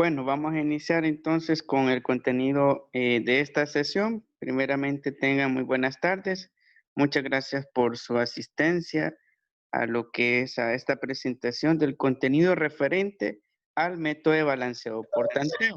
Bueno, vamos a iniciar entonces con el contenido de esta sesión. Primeramente, tengan muy buenas tardes. Muchas gracias por su asistencia a lo que es a esta presentación del contenido referente al método de balanceo por tanteo.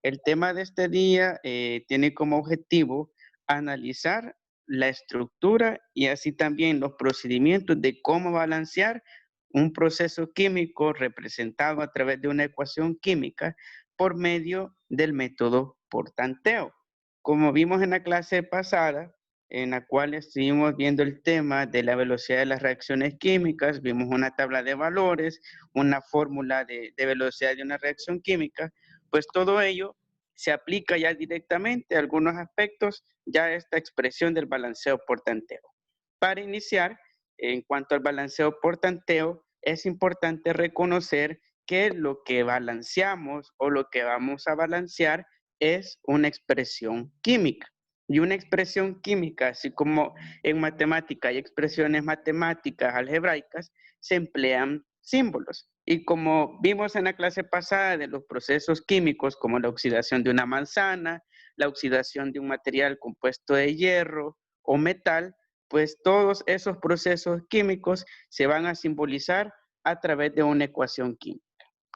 El tema de este día tiene como objetivo analizar la estructura y así también los procedimientos de cómo balancear un proceso químico representado a través de una ecuación química por medio del método por tanteo. Como vimos en la clase pasada, en la cual estuvimos viendo el tema de la velocidad de las reacciones químicas, vimos una tabla de valores, una fórmula de velocidad de una reacción química, pues todo ello se aplica ya directamente a algunos aspectos, ya esta expresión del balanceo por tanteo. Para iniciar, en cuanto al balanceo por tanteo, es importante reconocer que lo que balanceamos o lo que vamos a balancear es una expresión química. Y una expresión química, así como en matemática hay expresiones matemáticas algebraicas, se emplean símbolos. Y como vimos en la clase pasada de los procesos químicos, como la oxidación de una manzana, la oxidación de un material compuesto de hierro o metal, pues todos esos procesos químicos se van a simbolizar a través de una ecuación química.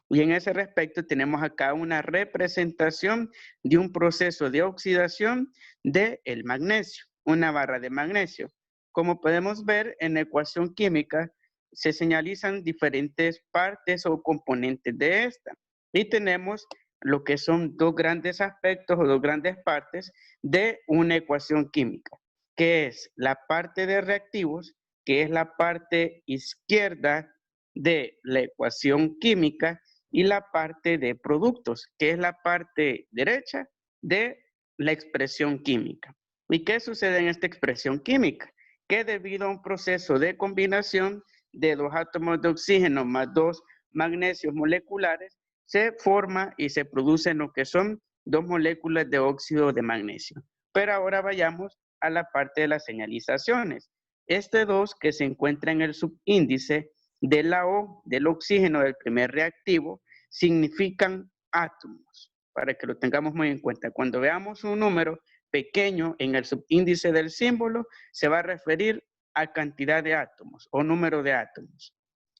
Y en ese respecto tenemos acá una representación de un proceso de oxidación del magnesio, una barra de magnesio. Como podemos ver en la ecuación química, se señalizan diferentes partes o componentes de esta. Y tenemos lo que son dos grandes aspectos o dos grandes partes de una ecuación química, que es la parte de reactivos, que es la parte izquierda de la ecuación química, y la parte de productos, que es la parte derecha de la expresión química. ¿Y qué sucede en esta expresión química? Que debido a un proceso de combinación de dos átomos de oxígeno más dos magnesios moleculares, se forma y se producen lo que son dos moléculas de óxido de magnesio. Pero ahora vayamos a la parte de las señalizaciones. Este 2 que se encuentra en el subíndice de la O, del oxígeno del primer reactivo, significan átomos, para que lo tengamos muy en cuenta. Cuando veamos un número pequeño en el subíndice del símbolo, se va a referir a cantidad de átomos o número de átomos.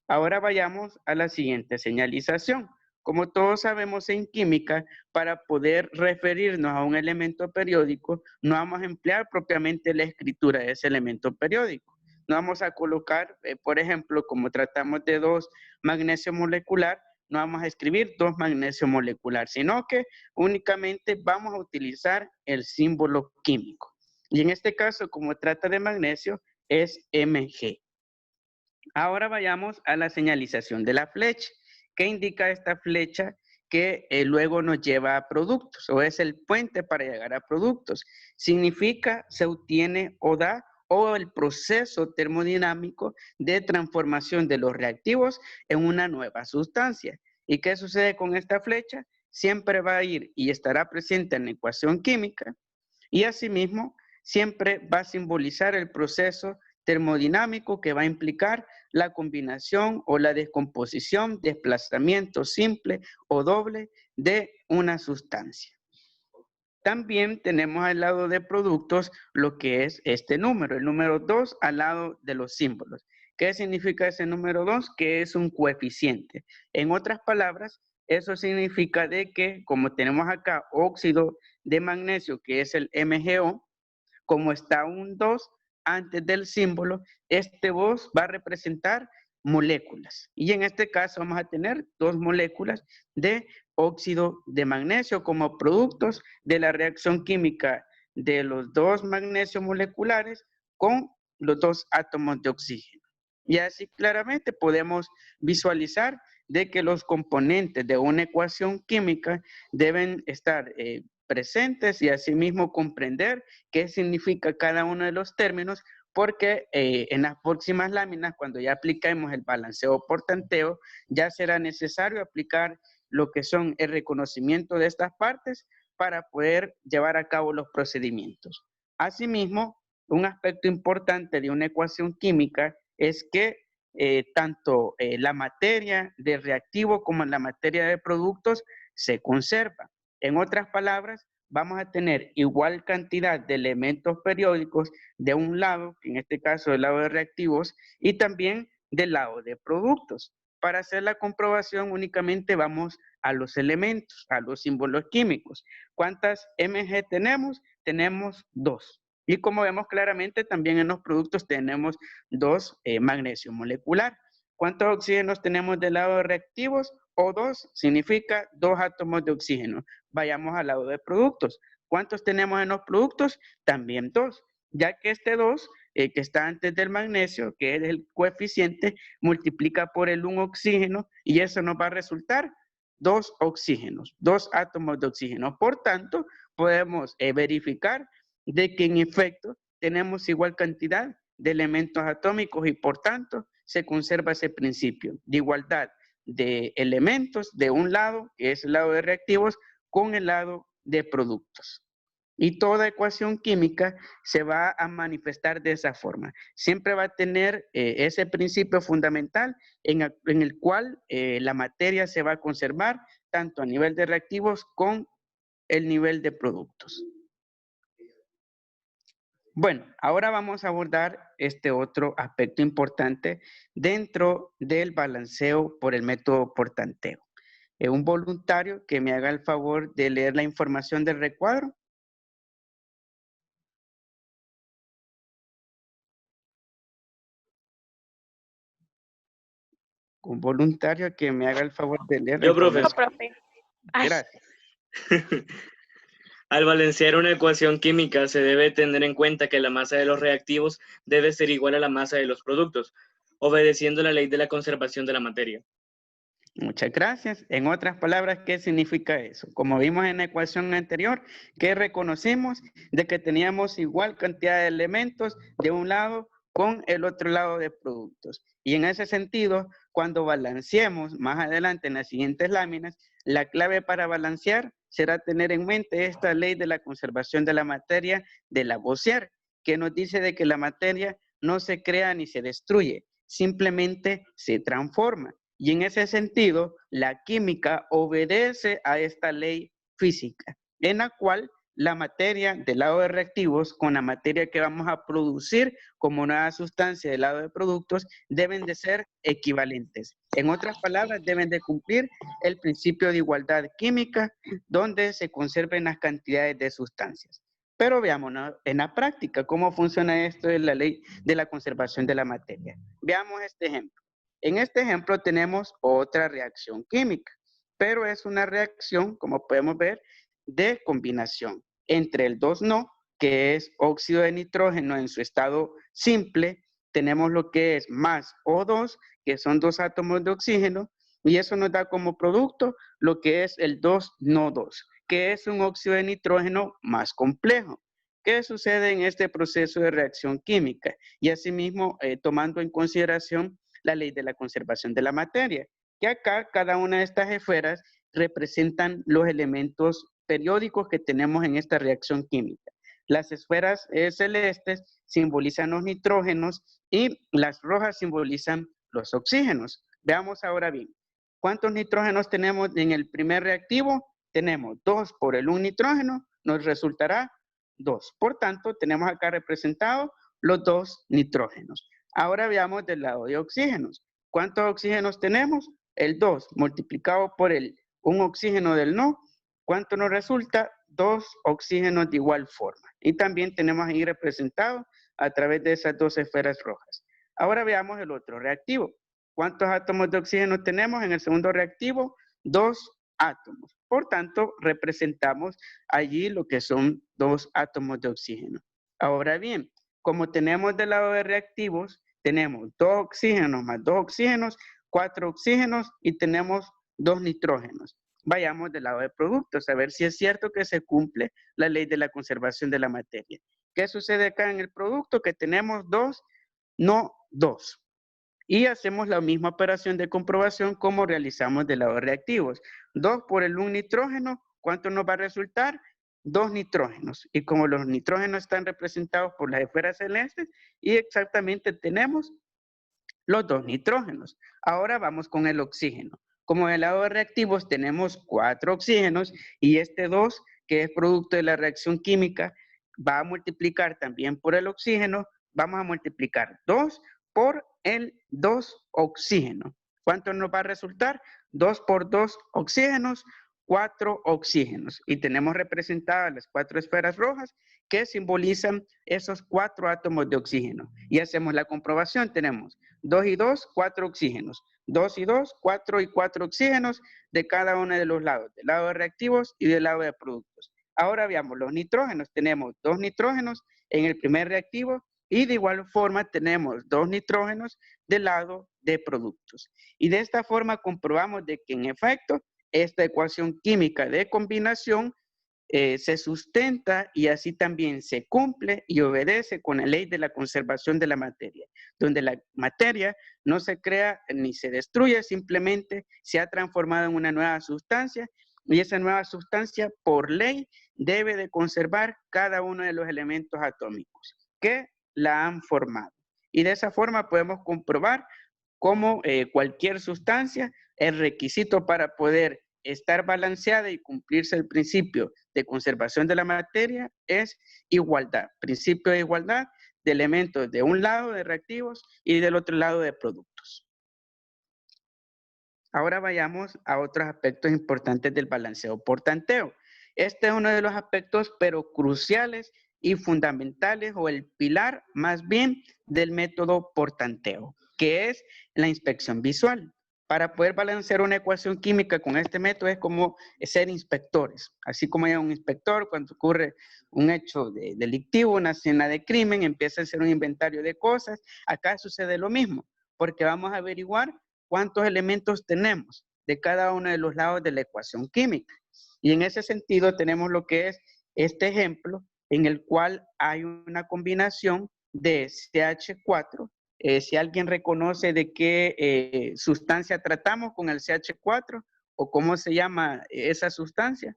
Ahora vayamos a la siguiente señalización. Como todos sabemos en química, para poder referirnos a un elemento periódico, no vamos a emplear propiamente la escritura de ese elemento periódico. No vamos a colocar, por ejemplo, como tratamos de 2 magnesio molecular, no vamos a escribir 2 magnesio molecular, sino que únicamente vamos a utilizar el símbolo químico. Y en este caso, como trata de magnesio, es Mg. Ahora vayamos a la señalización de la flecha. ¿Qué indica esta flecha? Que luego nos lleva a productos, o es el puente para llegar a productos. Significa se obtiene o da o el proceso termodinámico de transformación de los reactivos en una nueva sustancia. ¿Y qué sucede con esta flecha? Siempre va a ir y estará presente en la ecuación química y asimismo siempre va a simbolizar el proceso termodinámico que va a implicar la combinación o la descomposición, desplazamiento simple o doble de una sustancia. También tenemos al lado de productos lo que es este número, el número 2 al lado de los símbolos. ¿Qué significa ese número 2? Que es un coeficiente. En otras palabras, eso significa de que, como tenemos acá óxido de magnesio, que es el MgO, como está un 2 antes del símbolo, este 2 va a representar moléculas. Y en este caso vamos a tener 2 moléculas de óxido de magnesio como productos de la reacción química de los 2 magnesios moleculares con los 2 átomos de oxígeno. Y así claramente podemos visualizar de que los componentes de una ecuación química deben estar presentes y asimismo comprender qué significa cada uno de los términos, porque en las próximas láminas, cuando ya apliquemos el balanceo por tanteo, ya será necesario aplicar lo que son el reconocimiento de estas partes para poder llevar a cabo los procedimientos. Asimismo, un aspecto importante de una ecuación química es que tanto la materia de reactivo como la materia de productos se conserva. En otras palabras, vamos a tener igual cantidad de elementos periódicos de un lado, en este caso del lado de reactivos, y también del lado de productos. Para hacer la comprobación únicamente vamos a los elementos, a los símbolos químicos. ¿Cuántas Mg tenemos? Tenemos 2. Y como vemos claramente, también en los productos tenemos 2 magnesio molecular. ¿Cuántos oxígenos tenemos del lado de reactivos? O2 significa 2 átomos de oxígeno. Vayamos al lado de productos. ¿Cuántos tenemos en los productos? También 2, ya que este 2, que está antes del magnesio, que es el coeficiente, multiplica por el 1 oxígeno y eso nos va a resultar 2 oxígenos, 2 átomos de oxígeno. Por tanto, podemos verificar de que en efecto tenemos igual cantidad de elementos atómicos y por tanto se conserva ese principio de igualdad de elementos de un lado, que es el lado de reactivos, con el lado de productos. Y toda ecuación química se va a manifestar de esa forma. Siempre va a tener ese principio fundamental en el cual la materia se va a conservar tanto a nivel de reactivos con el nivel de productos. Bueno, ahora vamos a abordar este otro aspecto importante dentro del balanceo por el método por tanteo. Un voluntario que me haga el favor de leer la información del recuadro. Un voluntario que me haga el favor de leer la Yo, profe. información. Gracias. Al balancear una ecuación química se debe tener en cuenta que la masa de los reactivos debe ser igual a la masa de los productos, obedeciendo la ley de la conservación de la materia. Muchas gracias. En otras palabras, ¿qué significa eso? Como vimos en la ecuación anterior, que reconocimos de que teníamos igual cantidad de elementos de un lado con el otro lado de productos. Y en ese sentido, cuando balanceemos más adelante en las siguientes láminas, la clave para balancear será tener en mente esta ley de la conservación de la materia de Lavoisier, que nos dice de que la materia no se crea ni se destruye, simplemente se transforma. Y en ese sentido, la química obedece a esta ley física, en la cual la materia del lado de reactivos con la materia que vamos a producir como nueva sustancia del lado de productos deben de ser equivalentes. En otras palabras, deben de cumplir el principio de igualdad química donde se conserven las cantidades de sustancias. Pero veamos, ¿no?, en la práctica cómo funciona esto de la ley de la conservación de la materia. Veamos este ejemplo. En este ejemplo tenemos otra reacción química, pero es una reacción, como podemos ver, de combinación entre el 2-No, que es óxido de nitrógeno en su estado simple, tenemos lo que es más O2, que son 2 átomos de oxígeno, y eso nos da como producto lo que es el 2-No-2, que es un óxido de nitrógeno más complejo. ¿Qué sucede en este proceso de reacción química? Y asimismo, tomando en consideración la ley de la conservación de la materia, que acá cada una de estas esferas representan los elementos periódicos que tenemos en esta reacción química. Las esferas celestes simbolizan los nitrógenos y las rojas simbolizan los oxígenos. Veamos ahora bien, ¿cuántos nitrógenos tenemos en el primer reactivo? Tenemos 2 por el 1 nitrógeno, nos resultará 2. Por tanto, tenemos acá representados los 2 nitrógenos. Ahora veamos del lado de oxígenos. ¿Cuántos oxígenos tenemos? El 2 multiplicado por el 1 oxígeno del no. ¿Cuánto nos resulta? 2 oxígenos de igual forma. Y también tenemos ahí representado a través de esas 2 esferas rojas. Ahora veamos el otro reactivo. ¿Cuántos átomos de oxígeno tenemos en el segundo reactivo? 2 átomos. Por tanto, representamos allí lo que son 2 átomos de oxígeno. Ahora bien, como tenemos del lado de reactivos, tenemos 2 oxígenos más 2 oxígenos, 4 oxígenos y tenemos 2 nitrógenos. Vayamos del lado de productos a ver si es cierto que se cumple la ley de la conservación de la materia. ¿Qué sucede acá en el producto? Que tenemos 2, no 2. Y hacemos la misma operación de comprobación como realizamos del lado de reactivos. 2 por el 1 nitrógeno, ¿cuánto nos va a resultar? 2 nitrógenos. Y como los nitrógenos están representados por las esferas celestes, y exactamente tenemos los 2 nitrógenos. Ahora vamos con el oxígeno. Como en el lado de reactivos tenemos 4 oxígenos y este 2, que es producto de la reacción química, va a multiplicar también por el oxígeno, vamos a multiplicar 2 por el 2 oxígeno. ¿Cuánto nos va a resultar? 2 por 2 oxígenos, 4 oxígenos. Y tenemos representadas las 4 esferas rojas que simbolizan esos 4 átomos de oxígeno. Y hacemos la comprobación, tenemos 2 y 2, 4 oxígenos. 2 y 2, 4 y 4 oxígenos de cada uno de los lados, del lado de reactivos y del lado de productos. Ahora veamos los nitrógenos. Tenemos 2 nitrógenos en el primer reactivo y de igual forma tenemos 2 nitrógenos del lado de productos. Y de esta forma comprobamos de que en efecto esta ecuación química de combinación se sustenta y así también se cumple y obedece con la ley de la conservación de la materia, donde la materia no se crea ni se destruye, simplemente se ha transformado en una nueva sustancia y esa nueva sustancia por ley debe de conservar cada uno de los elementos atómicos que la han formado. Y de esa forma podemos comprobar cómo cualquier sustancia, el requisito para poder estar balanceada y cumplirse el principio de conservación de la materia es igualdad. Principio de igualdad de elementos de un lado de reactivos y del otro lado de productos. Ahora vayamos a otros aspectos importantes del balanceo por tanteo. Este es uno de los aspectos pero cruciales y fundamentales o el pilar más bien del método por tanteo, que es la inspección visual. Para poder balancear una ecuación química con este método es como ser inspectores. Así como hay un inspector cuando ocurre un hecho delictivo, una escena de crimen, empieza a hacer un inventario de cosas. Acá sucede lo mismo, porque vamos a averiguar cuántos elementos tenemos de cada uno de los lados de la ecuación química. Y en ese sentido tenemos lo que es este ejemplo en el cual hay una combinación de CH4. Si alguien reconoce de qué sustancia tratamos con el CH4 o cómo se llama esa sustancia.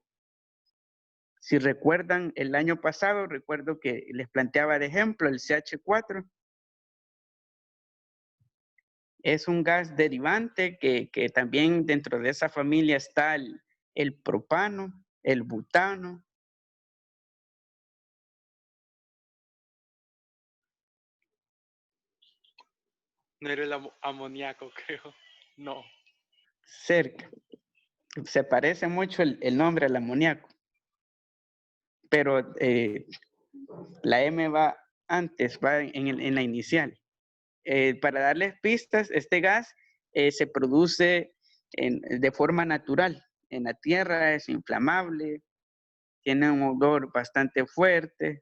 Si recuerdan, el año pasado, recuerdo que les planteaba de ejemplo el CH4. Es un gas derivante que también dentro de esa familia está el propano, el butano. No era el amoníaco, creo. No. Cerca. Se parece mucho el nombre al amoníaco. Pero la M va antes, va en la inicial. Para darles pistas, este gas se produce de forma natural. En la tierra es inflamable, tiene un olor bastante fuerte,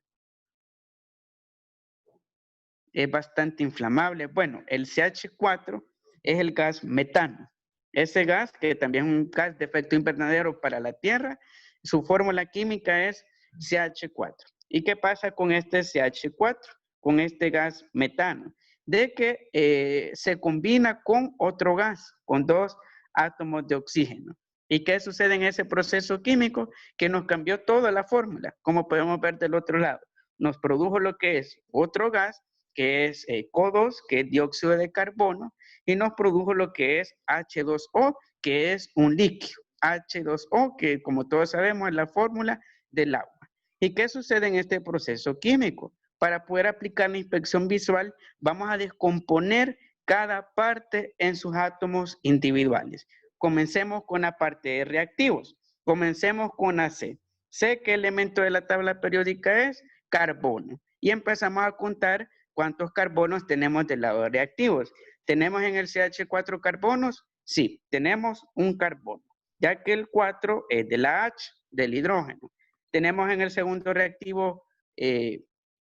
es bastante inflamable. Bueno, el CH4 es el gas metano. Ese gas, que también es un gas de efecto invernadero para la tierra, su fórmula química es CH4. ¿Y qué pasa con este CH4? Con este gas metano. De que se combina con otro gas, con 2 átomos de oxígeno. ¿Y qué sucede en ese proceso químico? Que nos cambió toda la fórmula, como podemos ver del otro lado. Nos produjo lo que es otro gas, que es CO2, que es dióxido de carbono, y nos produjo lo que es H2O, que es un líquido. H2O, que como todos sabemos es la fórmula del agua. ¿Y qué sucede en este proceso químico? Para poder aplicar la inspección visual, vamos a descomponer cada parte en sus átomos individuales. Comencemos con la parte de reactivos. Comencemos con AC. C, ¿qué elemento de la tabla periódica es? Carbono. Y empezamos a contar cuántos carbonos tenemos del lado de reactivos. ¿Tenemos en el CH4 carbonos? Sí, tenemos un carbono, ya que el 4 es de la H, del hidrógeno. ¿Tenemos en el segundo reactivo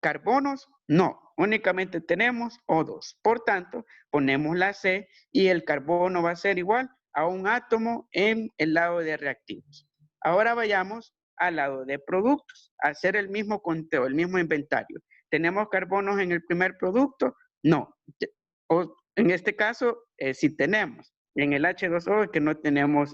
carbonos? No, únicamente tenemos O2. Por tanto, ponemos la C y el carbono va a ser igual a un átomo en el lado de reactivos. Ahora vayamos al lado de productos, hacer el mismo conteo, el mismo inventario. ¿Tenemos carbonos en el primer producto? No. O en este caso, sí tenemos. En el H2O es que no tenemos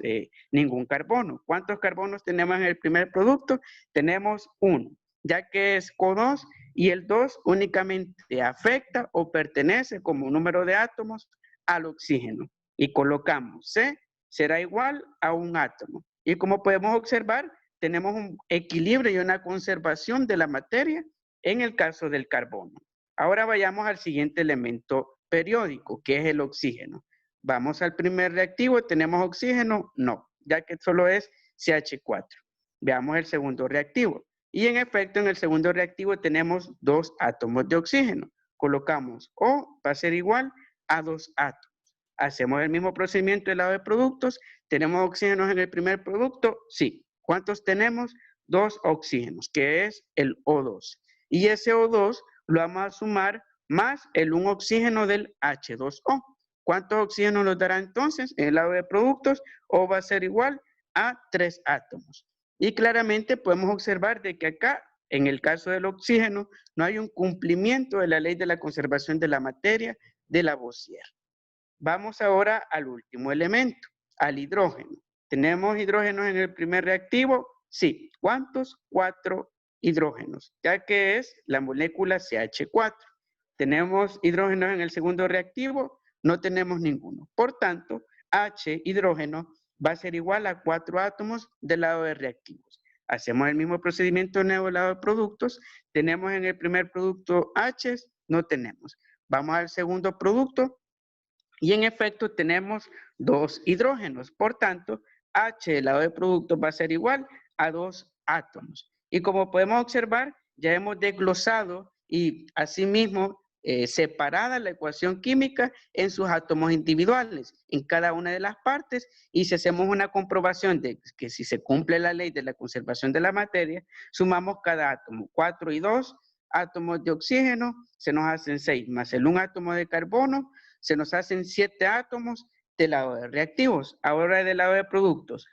ningún carbono. ¿Cuántos carbonos tenemos en el primer producto? Tenemos 1, ya que es CO2 y el 2 únicamente afecta o pertenece como número de átomos al oxígeno. Y colocamos C, será igual a un átomo. Y como podemos observar, tenemos un equilibrio y una conservación de la materia en el caso del carbono. Ahora vayamos al siguiente elemento periódico, que es el oxígeno. Vamos al primer reactivo, ¿tenemos oxígeno? No, ya que solo es CH4. Veamos el segundo reactivo. Y en efecto, en el segundo reactivo tenemos 2 átomos de oxígeno. Colocamos O, va a ser igual a 2 átomos. Hacemos el mismo procedimiento del lado de productos. ¿Tenemos oxígenos en el primer producto? Sí. ¿Cuántos tenemos? 2 oxígenos, que es el O2. Y ese O2 lo vamos a sumar más el 1 oxígeno del H2O. ¿Cuántos oxígenos nos dará entonces en el lado de productos? O va a ser igual a 3 átomos. Y claramente podemos observar de que acá, en el caso del oxígeno, no hay un cumplimiento de la ley de la conservación de la materia de Lavoisier. Vamos ahora al último elemento, al hidrógeno. ¿Tenemos hidrógenos en el primer reactivo? Sí. ¿Cuántos? 4 hidrógenos, ya que es la molécula CH4. ¿Tenemos hidrógenos en el segundo reactivo? No tenemos ninguno. Por tanto, H, hidrógeno, va a ser igual a 4 átomos del lado de reactivos. Hacemos el mismo procedimiento nuevo del lado de productos. ¿Tenemos en el primer producto H? No tenemos. Vamos al segundo producto. Y en efecto tenemos 2 hidrógenos. Por tanto, H del lado de productos va a ser igual a 2 átomos. Y como podemos observar, ya hemos desglosado y asimismo separada la ecuación química en sus átomos individuales, en cada una de las partes. Y si hacemos una comprobación de que si se cumple la ley de la conservación de la materia, sumamos cada átomo. 4 y 2 átomos de oxígeno, se nos hacen 6, más el 1 átomo de carbono, se nos hacen 7 átomos del lado de reactivos. Ahora del lado de productos,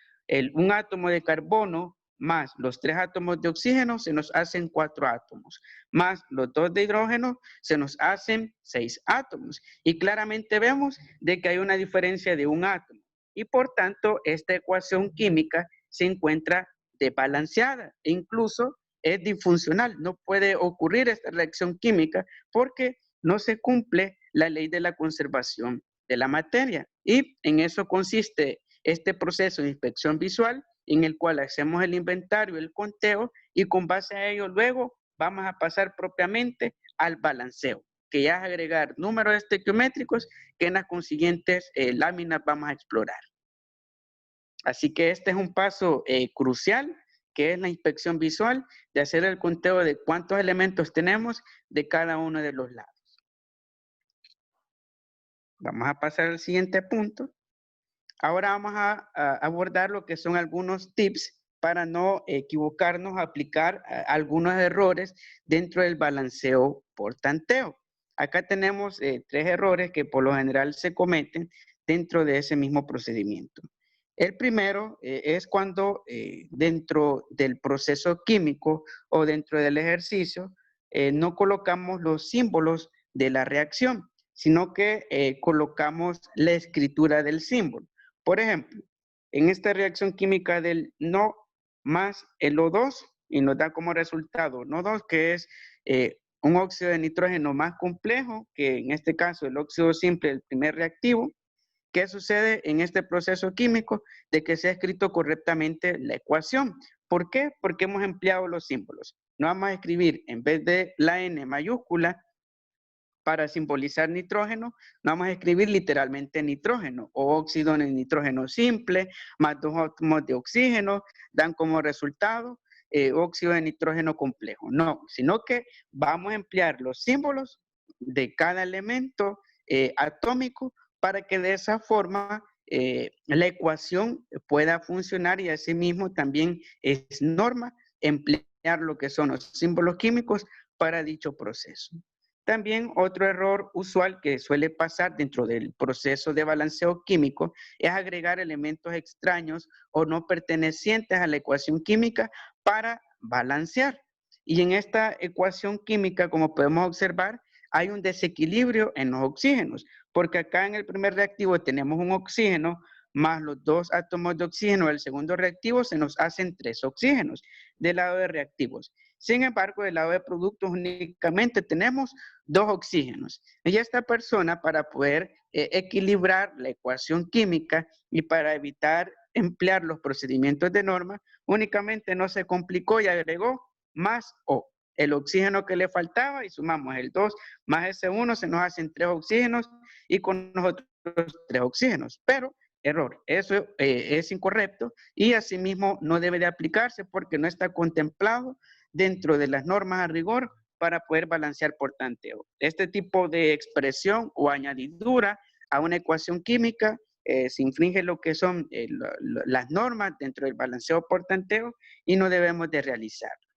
un átomo de carbono más los 3 átomos de oxígeno se nos hacen 4 átomos, más los 2 de hidrógeno se nos hacen 6 átomos. Y claramente vemos de que hay una diferencia de un átomo. Y por tanto, esta ecuación química se encuentra desbalanceada e incluso es disfuncional. No puede ocurrir esta reacción química porque no se cumple la ley de la conservación de la materia. Y en eso consiste este proceso de inspección visual en el cual hacemos el inventario, el conteo y con base a ello luego vamos a pasar propiamente al balanceo, que ya es agregar números estequiométricos que en las consiguientes láminas vamos a explorar. Así que este es un paso crucial, que es la inspección visual, de hacer el conteo de cuántos elementos tenemos de cada uno de los lados. Vamos a pasar al siguiente punto. Ahora vamos a abordar lo que son algunos tips para no equivocarnos, aplicar algunos errores dentro del balanceo por tanteo. Acá tenemos 3 errores que por lo general se cometen dentro de ese mismo procedimiento. El primero es cuando dentro del proceso químico o dentro del ejercicio no colocamos los símbolos de la reacción, sino que colocamos la escritura del símbolo. Por ejemplo, en esta reacción química del NO más el O2 y nos da como resultado NO2, que es un óxido de nitrógeno más complejo, que en este caso el óxido simple, el primer reactivo. ¿Qué sucede en este proceso químico? De que se ha escrito correctamente la ecuación. ¿Por qué? Porque hemos empleado los símbolos. No vamos a escribir, en vez de la N mayúscula, para simbolizar nitrógeno, no vamos a escribir literalmente nitrógeno o óxido de nitrógeno simple, más 2 átomos de oxígeno, dan como resultado óxido de nitrógeno complejo. No, sino que vamos a emplear los símbolos de cada elemento atómico para que de esa forma la ecuación pueda funcionar y asimismo también es norma emplear lo que son los símbolos químicos para dicho proceso. También otro error usual que suele pasar dentro del proceso de balanceo químico es agregar elementos extraños o no pertenecientes a la ecuación química para balancear. Y en esta ecuación química, como podemos observar, hay un desequilibrio en los oxígenos, porque acá en el primer reactivo tenemos un oxígeno más los 2 átomos de oxígeno del segundo reactivo, se nos hacen 3 oxígenos del lado de reactivos. Sin embargo, del lado de productos únicamente tenemos 2 oxígenos. Y esta persona, para poder equilibrar la ecuación química y para evitar emplear los procedimientos de norma, únicamente no se complicó y agregó más O. El oxígeno que le faltaba y sumamos el 2 más ese 1, se nos hacen 3 oxígenos y con nosotros 3 oxígenos. Pero, error, eso es incorrecto y asimismo no debe de aplicarse porque no está contemplado dentro de las normas a rigor para poder balancear por tanteo. Este tipo de expresión o añadidura a una ecuación química se infringe lo que son las normas dentro del balanceo por tanteo y no debemos de realizarlo.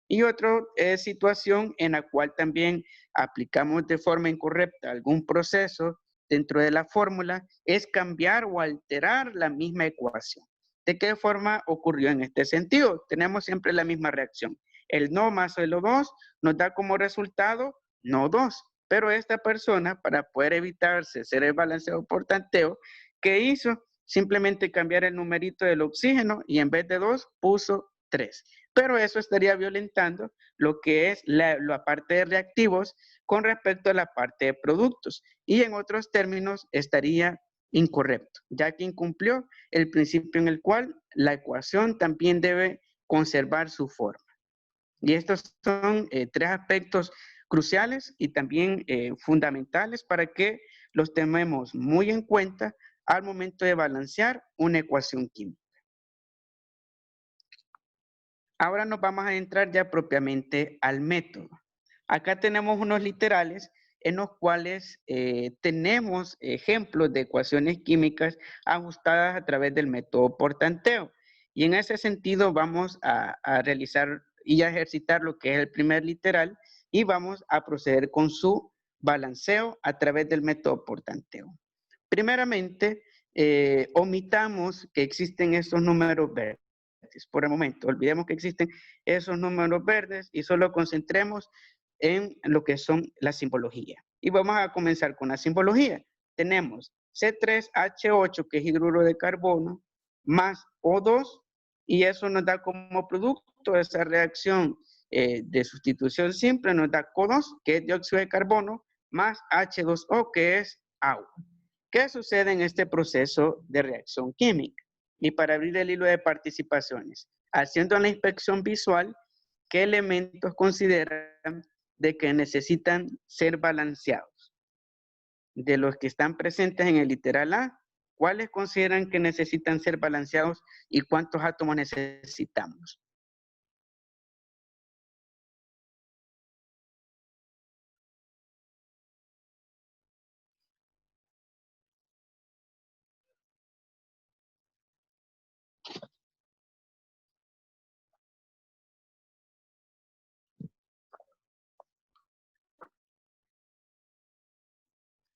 Y otra situación en la cual también aplicamos de forma incorrecta algún proceso dentro de la fórmula es cambiar o alterar la misma ecuación. ¿De qué forma ocurrió en este sentido? Tenemos siempre la misma reacción. El no más el O2 nos da como resultado no 2. Pero esta persona, para poder evitarse ser el balanceo por tanteo, ¿qué hizo? Simplemente cambiar el numerito del oxígeno y en vez de 2 puso 3. Pero eso estaría violentando lo que es la parte de reactivos con respecto a la parte de productos. Y en otros términos estaría incorrecto, ya que incumplió el principio en el cual la ecuación también debe conservar su forma. Y estos son 3 aspectos cruciales y también fundamentales para que los tomemos muy en cuenta al momento de balancear una ecuación química. Ahora nos vamos a entrar ya propiamente al método. Acá tenemos unos literales en los cuales tenemos ejemplos de ecuaciones químicas ajustadas a través del método por tanteo. Y en ese sentido vamos a realizar y a ejercitar lo que es el primer literal y vamos a proceder con su balanceo a través del método por tanteo. Primeramente, omitamos que existen estos números verdes. Por el momento, olvidemos que existen esos números verdes y solo concentremos en lo que son la simbología. Y vamos a comenzar con la simbología. Tenemos C3H8, que es hidruro de carbono, más O2, y eso nos da como producto esa reacción de sustitución simple, nos da CO2, que es dióxido de carbono, más H2O, que es agua. ¿Qué sucede en este proceso de reacción química? Y para abrir el hilo de participaciones, haciendo la inspección visual, ¿qué elementos consideran de que necesitan ser balanceados? De los que están presentes en el literal A, ¿cuáles consideran que necesitan ser balanceados y cuántos átomos necesitamos?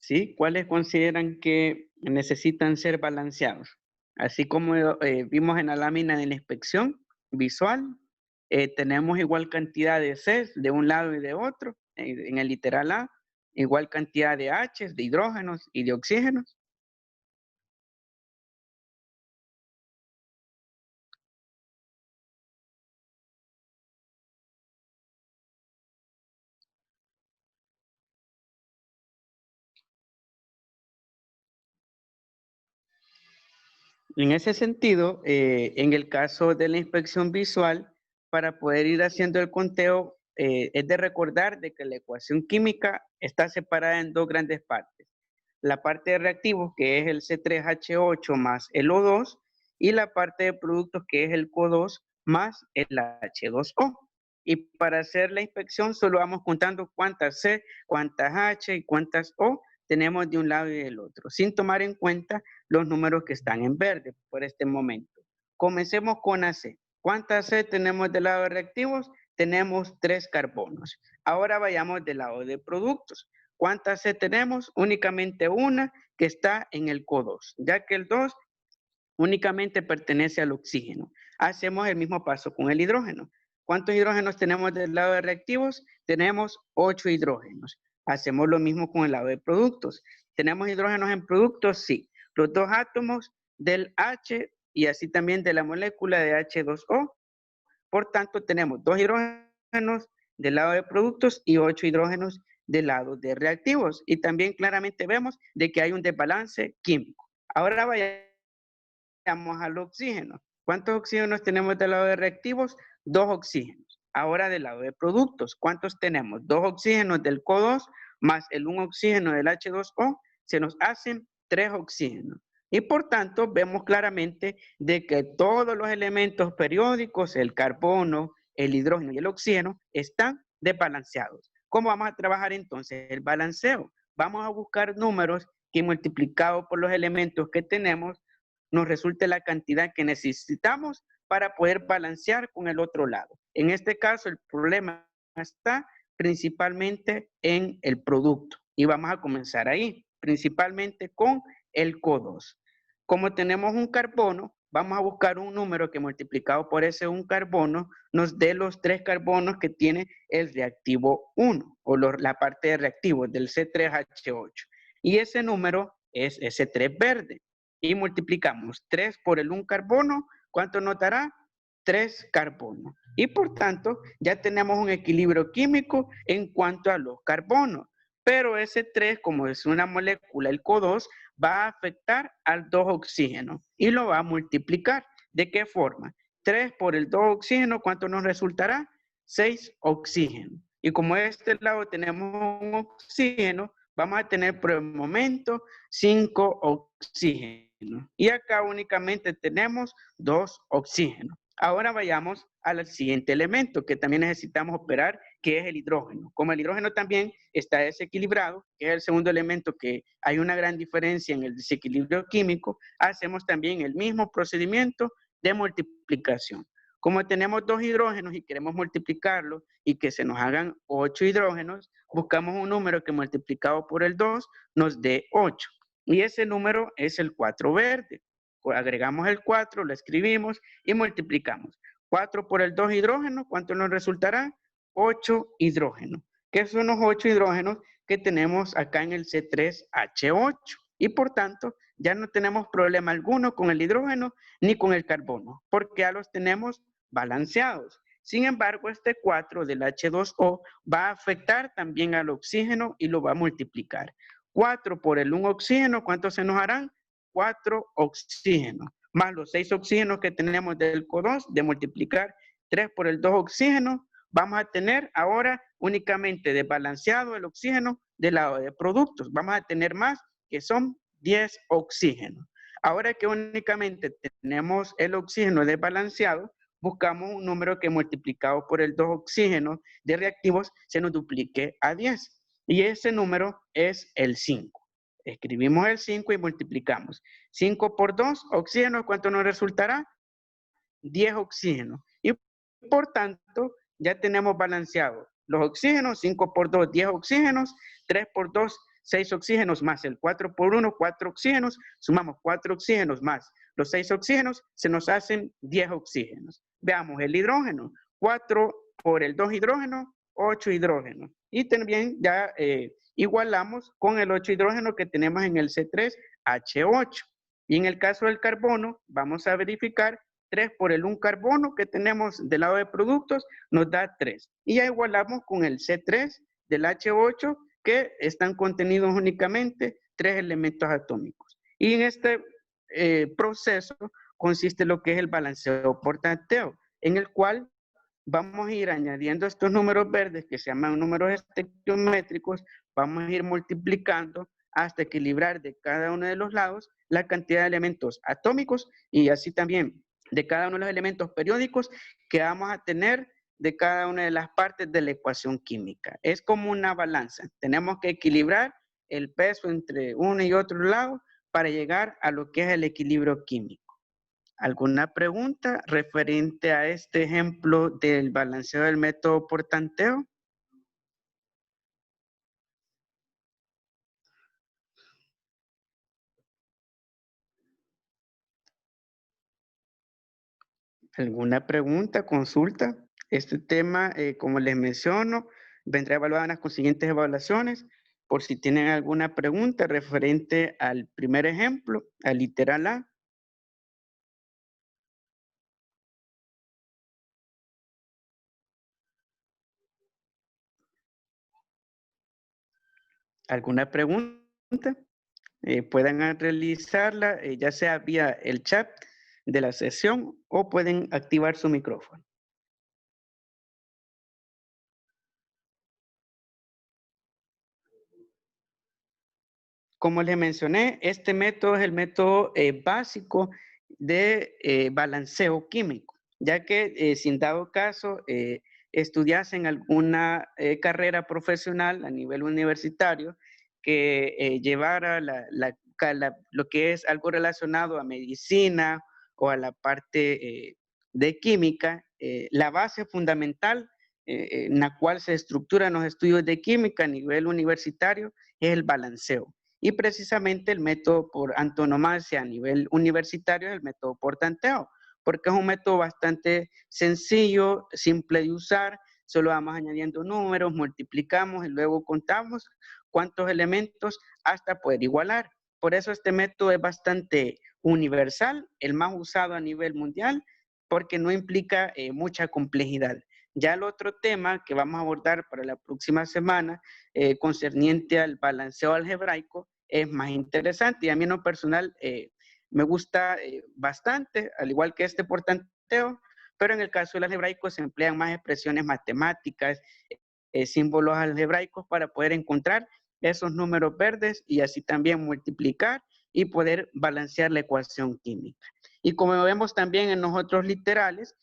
¿Sí? ¿Cuáles consideran que necesitan ser balanceados? Así como vimos en la lámina de la inspección visual, tenemos igual cantidad de C de un lado y de otro, en el literal A, igual cantidad de H, de hidrógenos y de oxígenos. En ese sentido, en el caso de la inspección visual, para poder ir haciendo el conteo, es de recordar de que la ecuación química está separada en 2 grandes partes. La parte de reactivos, que es el C3H8 más el O2, y la parte de productos, que es el CO2 más el H2O. Y para hacer la inspección solo vamos contando cuántas C, cuántas H y cuántas O tenemos de un lado y del otro, sin tomar en cuenta los números que están en verde por este momento. Comencemos con AC. ¿Cuántas C tenemos del lado de reactivos? Tenemos 3 carbonos. Ahora vayamos del lado de productos. ¿Cuántas C tenemos? Únicamente una que está en el CO2, ya que el 2 únicamente pertenece al oxígeno. Hacemos el mismo paso con el hidrógeno. ¿Cuántos hidrógenos tenemos del lado de reactivos? Tenemos 8 hidrógenos. Hacemos lo mismo con el lado de productos. ¿Tenemos hidrógenos en productos? Sí. Los 2 átomos del H y así también de la molécula de H2O. Por tanto, tenemos 2 hidrógenos del lado de productos y 8 hidrógenos del lado de reactivos. Y también claramente vemos de que hay un desbalance químico. Ahora vayamos al oxígeno. ¿Cuántos oxígenos tenemos del lado de reactivos? 2 oxígenos. Ahora del lado de productos, ¿cuántos tenemos? 2 oxígenos del CO2 más el 1 oxígeno del H2O, se nos hacen 3 oxígenos. Y por tanto, vemos claramente de que todos los elementos periódicos, el carbono, el hidrógeno y el oxígeno, están desbalanceados. ¿Cómo vamos a trabajar entonces el balanceo? Vamos a buscar números que multiplicados por los elementos que tenemos, nos resulte la cantidad que necesitamos para poder balancear con el otro lado. En este caso, el problema está principalmente en el producto. Y vamos a comenzar ahí, principalmente con el CO2. Como tenemos un carbono, vamos a buscar un número que multiplicado por ese un carbono nos dé los 3 carbonos que tiene el reactivo 1 o la parte de reactivos del C3H8. Y ese número es ese 3 verde. Y multiplicamos 3 por el 1 carbono, ¿cuánto nos dará? 3 carbonos. Y por tanto, ya tenemos un equilibrio químico en cuanto a los carbonos. Pero ese 3, como es una molécula, el CO2, va a afectar al 2 oxígeno y lo va a multiplicar. ¿De qué forma? 3 por el 2 oxígeno, ¿cuánto nos resultará? 6 oxígenos. Y como de este lado tenemos un oxígeno, vamos a tener por el momento 5 oxígenos. Y acá únicamente tenemos 2 oxígenos. Ahora vayamos al siguiente elemento que también necesitamos operar, que es el hidrógeno. Como el hidrógeno también está desequilibrado, que es el segundo elemento que hay una gran diferencia en el desequilibrio químico, hacemos también el mismo procedimiento de multiplicación. Como tenemos 2 hidrógenos y queremos multiplicarlo y que se nos hagan 8 hidrógenos, buscamos un número que multiplicado por el 2 nos dé 8. Y ese número es el 4 verde. Agregamos el 4, lo escribimos y multiplicamos. 4 por el 2 hidrógenos, ¿cuánto nos resultará? 8 hidrógenos. ¿Qué son los 8 hidrógenos que tenemos acá en el C3H8? Y por tanto, ya no tenemos problema alguno con el hidrógeno ni con el carbono, porque ya los tenemos balanceados. Sin embargo, este 4 del H2O va a afectar también al oxígeno y lo va a multiplicar. 4 por el 1 oxígeno, ¿cuántos se nos harán? 4 oxígenos, más los 6 oxígenos que tenemos del CO2, de multiplicar 3 por el 2 oxígenos, vamos a tener ahora únicamente desbalanceado el oxígeno del lado de productos. Vamos a tener más, que son 10 oxígenos. Ahora que únicamente tenemos el oxígeno desbalanceado, buscamos un número que multiplicado por el 2 oxígenos de reactivos se nos duplique a 10. Y ese número es el 5. Escribimos el 5 y multiplicamos. 5 por 2 oxígenos, ¿cuánto nos resultará? 10 oxígenos. Y por tanto, ya tenemos balanceado los oxígenos, 5 por 2, 10 oxígenos, 3 por 2, 6 oxígenos, más el 4 por 1, 4 oxígenos, sumamos 4 oxígenos más los 6 oxígenos, se nos hacen 10 oxígenos. Veamos el hidrógeno, 4 por el 2 hidrógeno, 8 hidrógenos. Y también ya igualamos con el 8 hidrógeno que tenemos en el C3H8. Y en el caso del carbono, vamos a verificar 3 por el 1 carbono que tenemos del lado de productos, nos da 3. Y ya igualamos con el C3 del H8, que están contenidos únicamente 3 elementos atómicos. Y en este proceso consiste lo que es el balanceo por tanteo, en el cual vamos a ir añadiendo estos números verdes que se llaman números estequiométricos, vamos a ir multiplicando hasta equilibrar de cada uno de los lados la cantidad de elementos atómicos y así también de cada uno de los elementos periódicos que vamos a tener de cada una de las partes de la ecuación química. Es como una balanza. Tenemos que equilibrar el peso entre uno y otro lado para llegar a lo que es el equilibrio químico. ¿Alguna pregunta referente a este ejemplo del balanceo del método por tanteo? ¿Alguna pregunta, consulta? Este tema, como les menciono, vendrá evaluado en las consiguientes evaluaciones. Por si tienen alguna pregunta referente al primer ejemplo, al literal A. ¿Alguna pregunta? Puedan realizarla ya sea vía el chat de la sesión o pueden activar su micrófono. Como les mencioné, este método es el método básico de balanceo químico, ya que si en dado caso estudiasen alguna carrera profesional a nivel universitario que llevara lo que es algo relacionado a medicina o a la parte de química, la base fundamental en la cual se estructuran los estudios de química a nivel universitario es el balanceo. Y precisamente el método por antonomasia a nivel universitario es el método por tanteo, porque es un método bastante sencillo, simple de usar, solo vamos añadiendo números, multiplicamos y luego contamos cuántos elementos hasta poder igualar. Por eso este método es bastante universal, el más usado a nivel mundial, porque no implica mucha complejidad. Ya el otro tema que vamos a abordar para la próxima semana, concerniente al balanceo algebraico, es más interesante y a mí en lo personal me gusta bastante, al igual que este por tanteo, pero en el caso del algebraico se emplean más expresiones matemáticas, símbolos algebraicos para poder encontrar esos números verdes y así también multiplicar y poder balancear la ecuación química. Y como vemos también en los otros literales,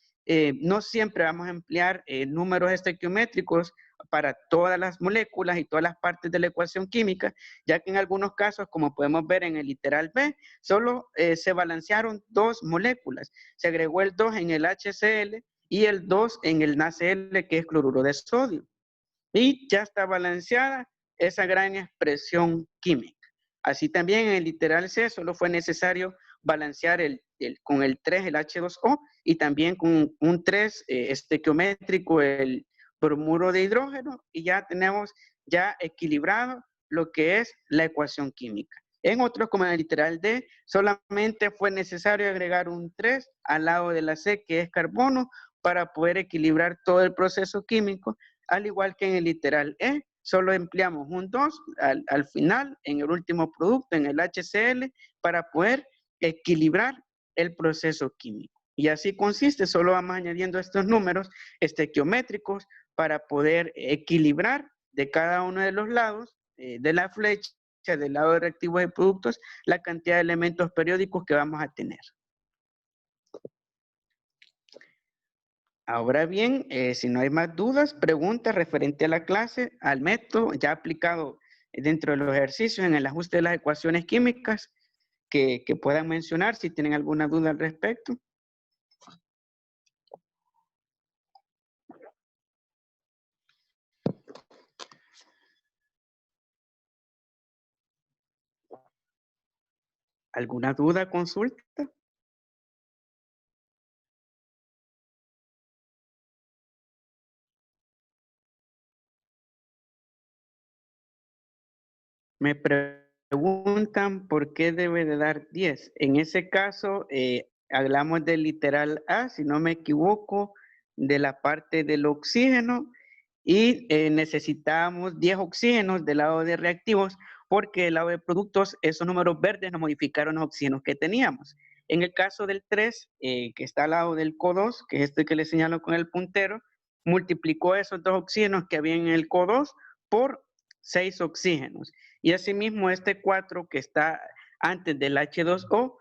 no siempre vamos a emplear números estequiométricos para todas las moléculas y todas las partes de la ecuación química, ya que en algunos casos, como podemos ver en el literal B, solo se balancearon 2 moléculas. Se agregó el 2 en el HCl y el 2 en el NaCl, que es cloruro de sodio. Y ya está balanceada esa gran expresión química. Así también en el literal C solo fue necesario balancear con el 3 el H2O y también con un 3 estequiométrico el bromuro de hidrógeno y ya tenemos ya equilibrado lo que es la ecuación química. En otros, como en el literal D, solamente fue necesario agregar un 3 al lado de la C, que es carbono, para poder equilibrar todo el proceso químico, al igual que en el literal E, solo empleamos un 2 al final, en el último producto, en el HCl, para poder equilibrar el proceso químico. Y así consiste, solo vamos añadiendo estos números estequiométricos para poder equilibrar de cada uno de los lados de la flecha, del lado de reactivos de productos, la cantidad de elementos periódicos que vamos a tener. Ahora bien, si no hay más dudas, preguntas referente a la clase, al método ya aplicado dentro de los ejercicios en el ajuste de las ecuaciones químicas, que puedan mencionar si tienen alguna duda al respecto. ¿Alguna duda, consulta? Me preguntan por qué debe de dar 10. En ese caso, hablamos del literal A, si no me equivoco, de la parte del oxígeno y necesitamos 10 oxígenos del lado de reactivos porque del lado de productos esos números verdes nos modificaron los oxígenos que teníamos. En el caso del 3, que está al lado del CO2, que es este que le señalo con el puntero, multiplicó esos 2 oxígenos que había en el CO2 por 6 oxígenos. Y asimismo este 4 que está antes del H2O,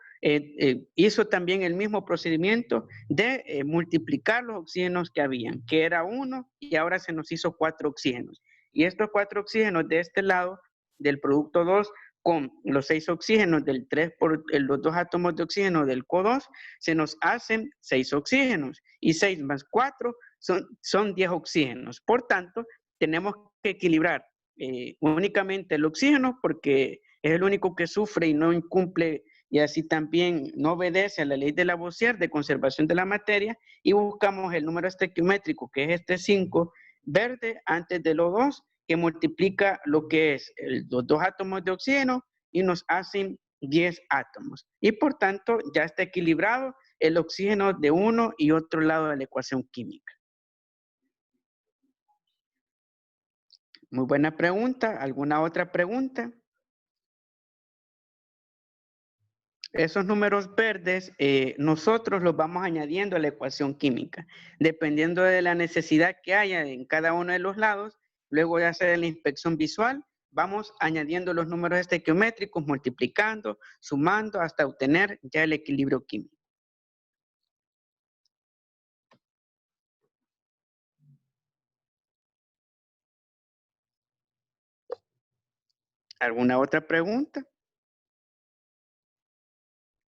hizo también el mismo procedimiento de multiplicar los oxígenos que habían, que era 1 y ahora se nos hizo 4 oxígenos. Y estos 4 oxígenos de este lado del producto 2 con los 6 oxígenos del 3 por los 2 átomos de oxígeno del CO2 se nos hacen 6 oxígenos y 6 más 4 son 10 oxígenos. Por tanto, tenemos que equilibrar únicamente el oxígeno porque es el único que sufre y no incumple y así también no obedece a la ley de Lavoisier de conservación de la materia y buscamos el número estequiométrico que es este 5 verde antes del O2 que multiplica lo que es los 2 átomos de oxígeno y nos hacen 10 átomos y por tanto ya está equilibrado el oxígeno de uno y otro lado de la ecuación química. Muy buena pregunta. ¿Alguna otra pregunta? Esos números verdes, nosotros los vamos añadiendo a la ecuación química. Dependiendo de la necesidad que haya en cada uno de los lados, luego de hacer la inspección visual, vamos añadiendo los números estequiométricos, multiplicando, sumando, hasta obtener ya el equilibrio químico. ¿Alguna otra pregunta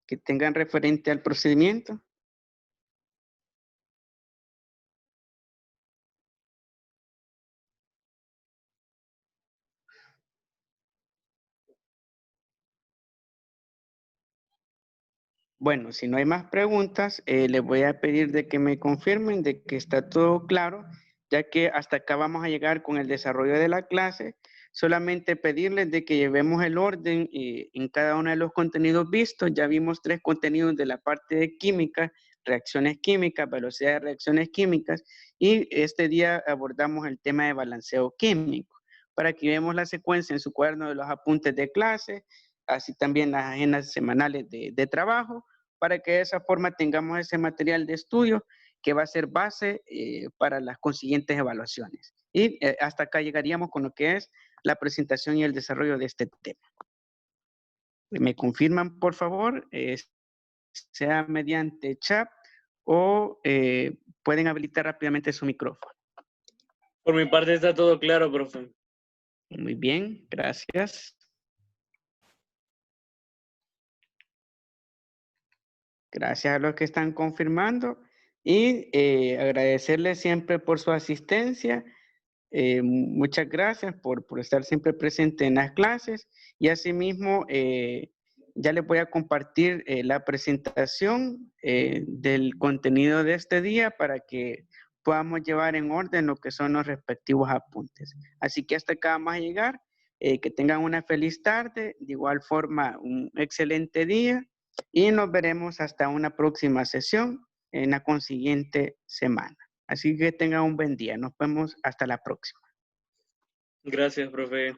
que tengan referente al procedimiento? Bueno, si no hay más preguntas, les voy a pedir de que me confirmen de que está todo claro, ya que hasta acá vamos a llegar con el desarrollo de la clase. Solamente pedirles de que llevemos el orden en cada uno de los contenidos vistos. Ya vimos 3 contenidos de la parte de química, reacciones químicas, velocidad de reacciones químicas, y este día abordamos el tema de balanceo químico. Para que veamos la secuencia en su cuaderno de los apuntes de clase, así también las agendas semanales de trabajo, para que de esa forma tengamos ese material de estudio que va a ser base para las consiguientes evaluaciones. Y hasta acá llegaríamos con lo que es la presentación y el desarrollo de este tema. ¿Me confirman, por favor? Sea mediante chat o pueden habilitar rápidamente su micrófono. Por mi parte está todo claro, profe. Muy bien, gracias. Gracias a los que están confirmando y agradecerles siempre por su asistencia. Muchas gracias por estar siempre presente en las clases y asimismo ya les voy a compartir la presentación del contenido de este día para que podamos llevar en orden lo que son los respectivos apuntes. Así que hasta acá vamos a llegar. Que tengan una feliz tarde, de igual forma un excelente día y nos veremos hasta una próxima sesión en la consiguiente semana. Así que tengan un buen día. Nos vemos hasta la próxima. Gracias, profe.